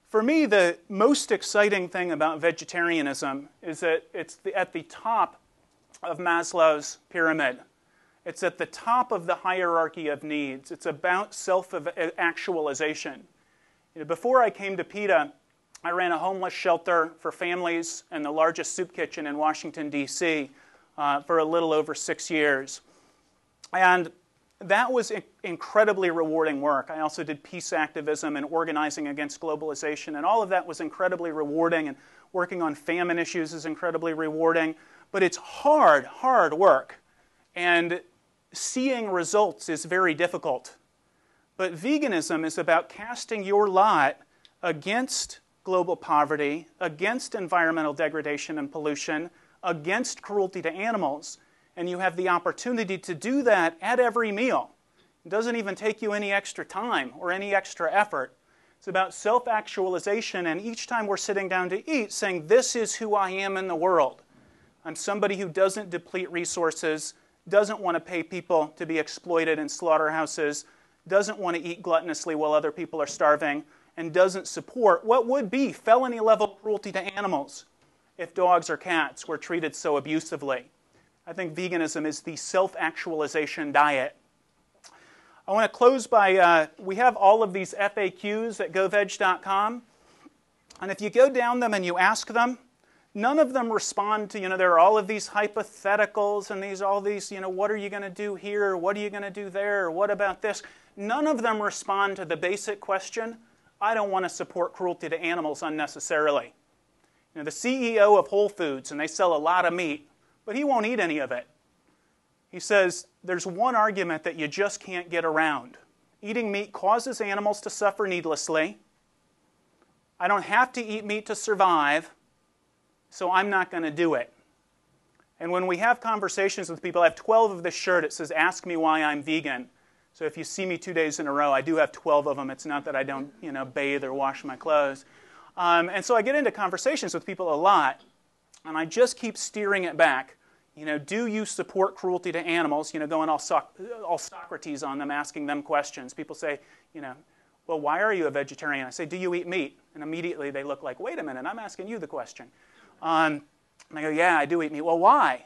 For me, the most exciting thing about vegetarianism is that it's at the top of Maslow's pyramid. It's at the top of the hierarchy of needs. It's about self-actualization. Before I came to PETA, I ran a homeless shelter for families and the largest soup kitchen in Washington, D.C. For a little over 6 years. And that was incredibly rewarding work. I also did peace activism and organizing against globalization, and all of that was incredibly rewarding, and working on famine issues is incredibly rewarding. But it's hard, hard work, and seeing results is very difficult. But veganism is about casting your lot against global poverty, against environmental degradation and pollution, against cruelty to animals, and you have the opportunity to do that at every meal. It doesn't even take you any extra time or any extra effort. It's about self-actualization, and each time we're sitting down to eat, saying, this is who I am in the world. I'm somebody who doesn't deplete resources, doesn't want to pay people to be exploited in slaughterhouses, doesn't want to eat gluttonously while other people are starving, and doesn't support what would be felony-level cruelty to animals if dogs or cats were treated so abusively. I think veganism is the self-actualization diet. I want to close by, we have all of these FAQs at goveg.com, and if you go down them and you ask them, none of them respond to, there are all of these hypotheticals and all these, what are you going to do here, what are you going to do there, what about this? None of them respond to the basic question, I don't want to support cruelty to animals unnecessarily. The CEO of Whole Foods, and they sell a lot of meat, but he won't eat any of it. He says, there's one argument that you just can't get around. Eating meat causes animals to suffer needlessly. I don't have to eat meat to survive, so I'm not going to do it. And when we have conversations with people, I have 12 of this shirt. It says, ask me why I'm vegan. So if you see me 2 days in a row, I do have 12 of them. It's not that I don't bathe or wash my clothes. And so I get into conversations with people a lot, and I just keep steering it back. Do you support cruelty to animals? Going all Socrates on them, asking them questions. People say, well, why are you a vegetarian? I say, do you eat meat? And immediately they look like, wait a minute, I'm asking you the question. And I go, yeah, I do eat meat. Well, why?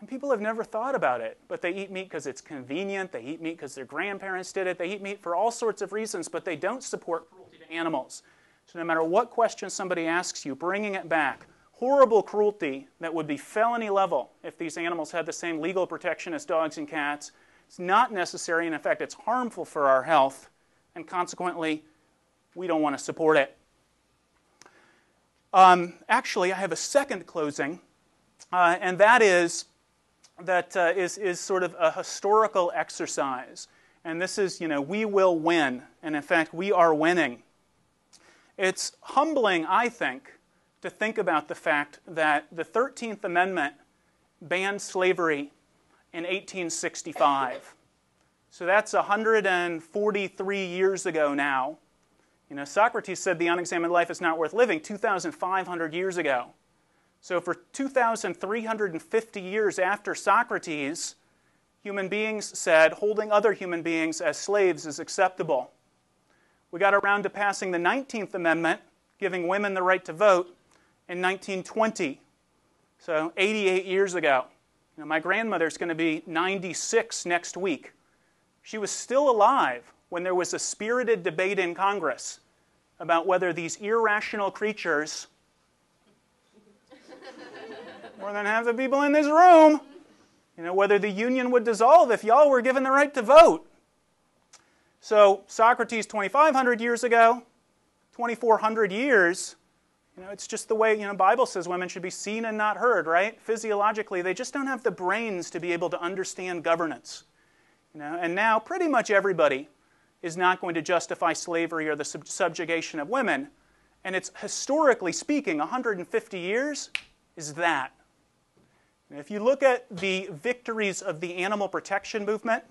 And people have never thought about it. But they eat meat because it's convenient. They eat meat because their grandparents did it. They eat meat for all sorts of reasons, but they don't support cruelty to animals. So no matter what question somebody asks you, bringing it back, horrible cruelty that would be felony level if these animals had the same legal protection as dogs and cats. It's not necessary, and in fact, it's harmful for our health, and consequently, we don't want to support it. Actually, I have a second closing, and that is sort of a historical exercise. And this is, we will win, and in fact, we are winning. It's humbling, I think, to think about the fact that the 13th Amendment banned slavery in 1865. So that's 143 years ago now. Socrates said the unexamined life is not worth living 2,500 years ago. So for 2,350 years after Socrates, human beings said holding other human beings as slaves is acceptable. We got around to passing the 19th Amendment, giving women the right to vote, in 1920, so 88 years ago. My grandmother's going to be 96 next week. She was still alive when there was a spirited debate in Congress about whether these irrational creatures, more than half the people in this room, whether the Union would dissolve if y'all were given the right to vote. So Socrates 2,500 years ago, 2,400 years, it's just the way, Bible says women should be seen and not heard, right? Physiologically, they just don't have the brains to be able to understand governance. And now pretty much everybody is not going to justify slavery or the subjugation of women. And it's, historically speaking, 150 years is that. And if you look at the victories of the animal protection movement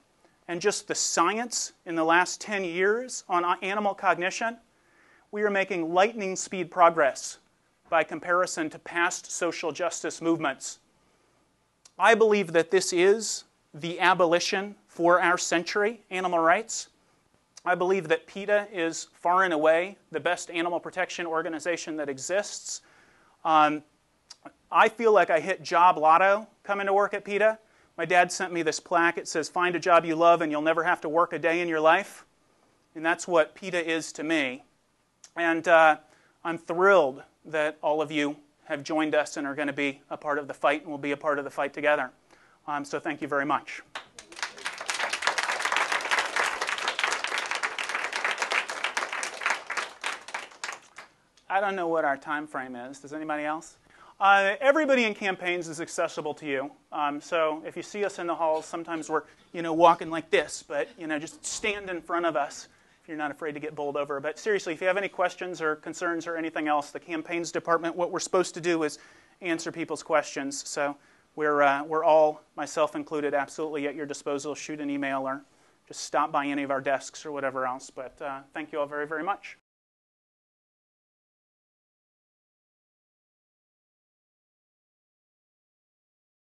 and just the science in the last 10 years on animal cognition, we are making lightning speed progress by comparison to past social justice movements. I believe that this is the abolition for our century, animal rights. I believe that PETA is far and away the best animal protection organization that exists. I feel like I hit job lotto coming to work at PETA. My dad sent me this plaque. It says, "Find a job you love and you'll never have to work a day in your life." And that's what PETA is to me. And I'm thrilled that all of you have joined us and are going to be a part of the fight, and we'll be a part of the fight together. So thank you very much. I don't know what our time frame is. Does anybody else? Everybody in campaigns is accessible to you. So if you see us in the halls, sometimes we're walking like this, but just stand in front of us if you're not afraid to get bowled over. But seriously, if you have any questions or concerns or anything else, the campaigns department, what we're supposed to do is answer people's questions. So we're all, myself included, absolutely at your disposal. Shoot an email or just stop by any of our desks or whatever else. But thank you all very, very much.